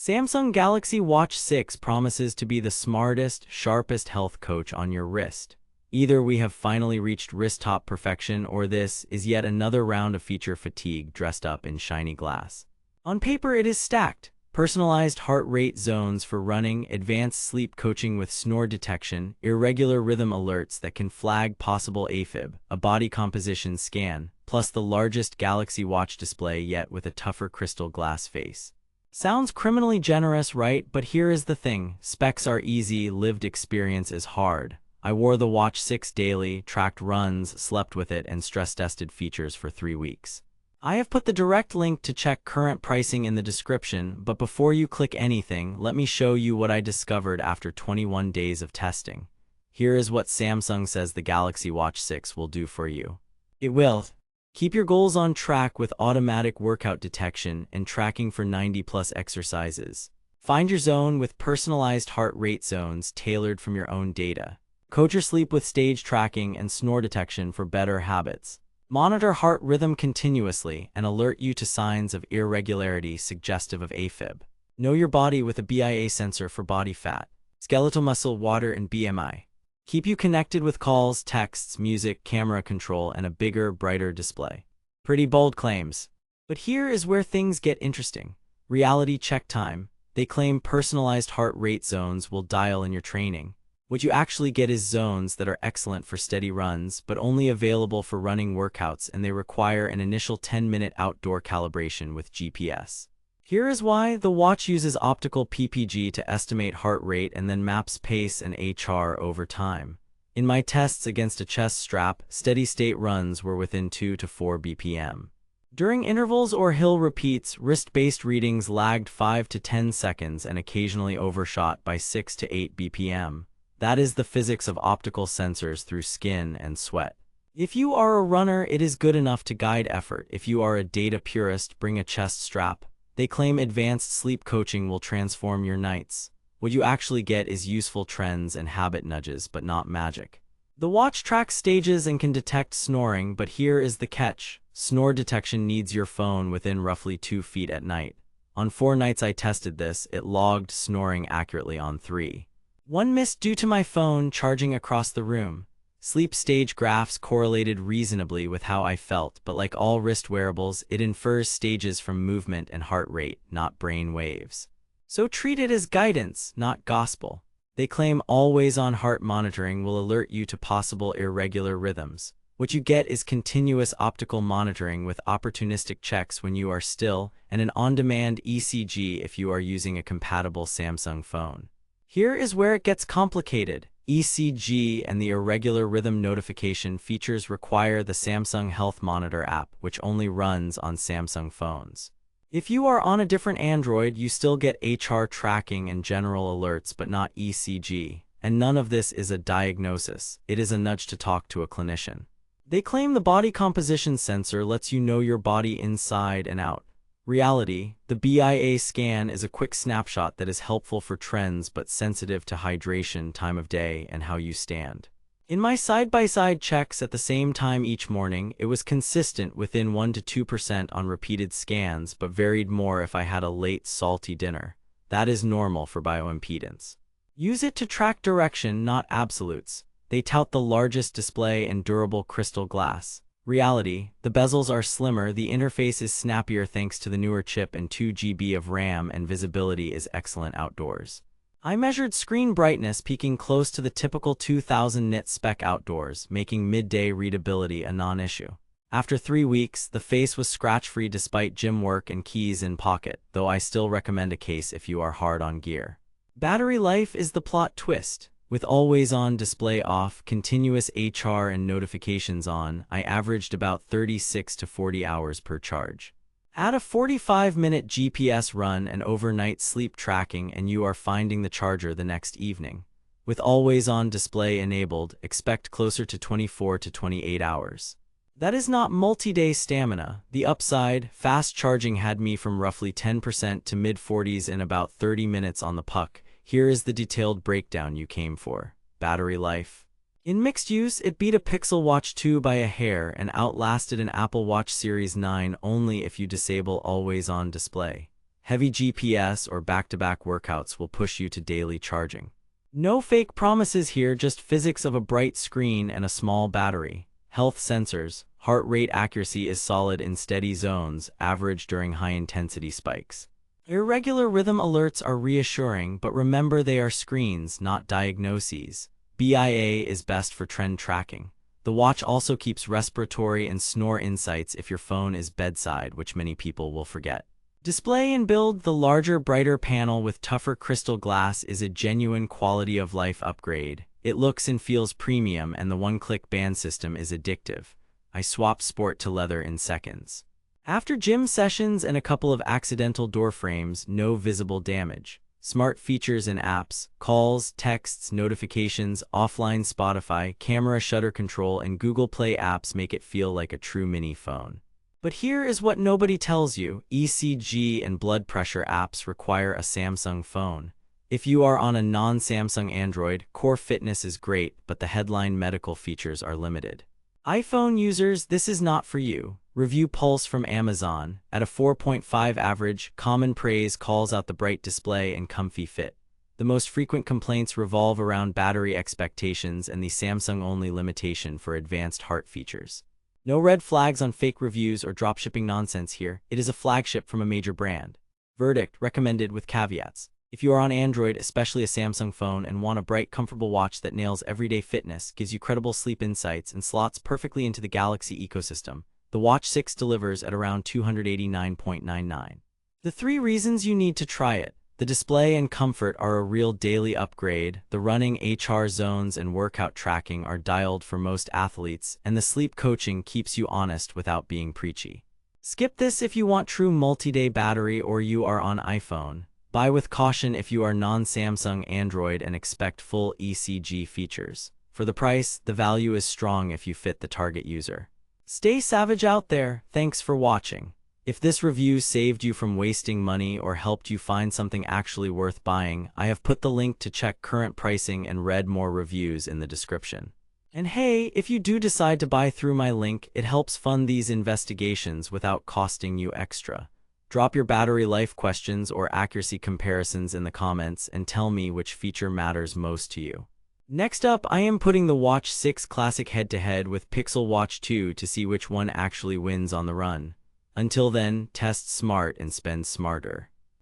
Samsung Galaxy Watch 6 promises to be the smartest, sharpest health coach on your wrist. Either we have finally reached wrist-top perfection, or this is yet another round of feature fatigue dressed up in shiny glass. On paper, it is stacked. Personalized heart rate zones for running, advanced sleep coaching with snore detection, irregular rhythm alerts that can flag possible AFib, a body composition scan, plus the largest Galaxy Watch display yet with a tougher crystal glass face. Sounds criminally generous, right? But here is the thing. Specs are easy, lived experience is hard. I wore the Watch 6 daily, tracked runs, slept with it, and stress-tested features for 3 weeks. I have put the direct link to check current pricing in the description, but before you click anything, let me show you what I discovered after 21 days of testing. Here is what Samsung says the Galaxy Watch 6 will do for you. It will keep your goals on track with automatic workout detection and tracking for 90+ exercises. Find your zone with personalized heart rate zones tailored from your own data. Coach your sleep with stage tracking and snore detection for better habits. Monitor heart rhythm continuously and alert you to signs of irregularity suggestive of AFib. Know your body with a BIA sensor for body fat, skeletal muscle, water, and BMI. Keep you connected with calls, texts, music, camera control, and a bigger, brighter display. Pretty bold claims. But here is where things get interesting. Reality check time. They claim personalized heart rate zones will dial in your training. What you actually get is zones that are excellent for steady runs, but only available for running workouts, and they require an initial 10-minute outdoor calibration with GPS. Here is why. The watch uses optical PPG to estimate heart rate and then maps pace and HR over time. In my tests against a chest strap, steady-state runs were within 2 to 4 BPM. During intervals or hill repeats, wrist-based readings lagged 5 to 10 seconds and occasionally overshot by 6 to 8 BPM. That is the physics of optical sensors through skin and sweat. If you are a runner, it is good enough to guide effort. If you are a data purist, bring a chest strap. They claim advanced sleep coaching will transform your nights. What you actually get is useful trends and habit nudges, but not magic. The watch tracks stages and can detect snoring, but here is the catch. Snore detection needs your phone within roughly 2 feet at night. On 4 nights I tested this, it logged snoring accurately on 3. One missed due to my phone charging across the room. Sleep stage graphs correlated reasonably with how I felt, but like all wrist wearables, it infers stages from movement and heart rate, not brain waves. So treat it as guidance, not gospel. They claim always-on heart monitoring will alert you to possible irregular rhythms. What you get is continuous optical monitoring with opportunistic checks when you are still, and an on-demand ECG if you are using a compatible Samsung phone. Here is where it gets complicated. ECG and the irregular rhythm notification features require the Samsung Health Monitor app, which only runs on Samsung phones. If you are on a different Android, you still get HR tracking and general alerts, but not ECG. And none of this is a diagnosis. It is a nudge to talk to a clinician. They claim the body composition sensor lets you know your body inside and out. Reality, the BIA scan is a quick snapshot that is helpful for trends but sensitive to hydration, time of day, and how you stand. In my side-by-side checks at the same time each morning, it was consistent within 1 to 2% on repeated scans, but varied more if I had a late, salty dinner. That is normal for bioimpedance. Use it to track direction, not absolutes. They tout the largest display and durable crystal glass. Reality, the bezels are slimmer, the interface is snappier thanks to the newer chip, and 2 GB of RAM, and visibility is excellent outdoors. I measured screen brightness peaking close to the typical 2000 nit spec outdoors, making midday readability a non-issue. After 3 weeks, the face was scratch-free despite gym work and keys in pocket, though I still recommend a case if you are hard on gear. Battery life is the plot twist. With always-on display off, continuous HR and notifications on, I averaged about 36 to 40 hours per charge. Add a 45-minute GPS run and overnight sleep tracking and you are finding the charger the next evening. With always-on display enabled, expect closer to 24 to 28 hours. That is not multi-day stamina. The upside, fast charging had me from roughly 10% to mid-40s in about 30 minutes on the puck. Here is the detailed breakdown you came for. Battery life. In mixed use, it beat a Pixel Watch 2 by a hair and outlasted an Apple Watch Series 9 only if you disable always-on display. Heavy GPS or back-to-back workouts will push you to daily charging. No fake promises here, just physics of a bright screen and a small battery. Health sensors. Heart rate accuracy is solid in steady zones, average during high-intensity spikes. Irregular rhythm alerts are reassuring, but remember they are screens, not diagnoses. BIA is best for trend tracking. The watch also keeps respiratory and snore insights if your phone is bedside, which many people will forget. Display and build. The larger, brighter panel with tougher crystal glass is a genuine quality-of-life upgrade. It looks and feels premium, and the one-click band system is addictive. I swapped sport to leather in seconds. After gym sessions and a couple of accidental door frames, no visible damage. Smart features and apps, calls, texts, notifications, offline Spotify, camera shutter control, and Google Play apps make it feel like a true mini phone. But here is what nobody tells you. ECG and blood pressure apps require a Samsung phone. If you are on a non-Samsung Android, Core Fitness is great, but the headline medical features are limited. iPhone users, this is not for you. Review Pulse from Amazon. At a 4.5 average, common praise calls out the bright display and comfy fit. The most frequent complaints revolve around battery expectations and the Samsung-only limitation for advanced heart features. No red flags on fake reviews or dropshipping nonsense here. It is a flagship from a major brand. Verdict: recommended with caveats. If you are on Android, especially a Samsung phone, and want a bright, comfortable watch that nails everyday fitness, gives you credible sleep insights, and slots perfectly into the Galaxy ecosystem, the Watch 6 delivers at around $289.99. The 3 reasons you need to try it. The display and comfort are a real daily upgrade, the running HR zones and workout tracking are dialed for most athletes, and the sleep coaching keeps you honest without being preachy. Skip this if you want true multi-day battery or you are on iPhone. Buy with caution if you are non-Samsung Android and expect full ECG features. For the price, the value is strong if you fit the target user. Stay savage out there. Thanks for watching. If this review saved you from wasting money or helped you find something actually worth buying, I have put the link to check current pricing and read more reviews in the description. And hey, if you do decide to buy through my link, it helps fund these investigations without costing you extra. Drop your battery life questions or accuracy comparisons in the comments and tell me which feature matters most to you. Next up, I am putting the Watch 6 Classic head-to-head with Pixel Watch 2 to see which one actually wins on the run. Until then, test smart and spend smarter.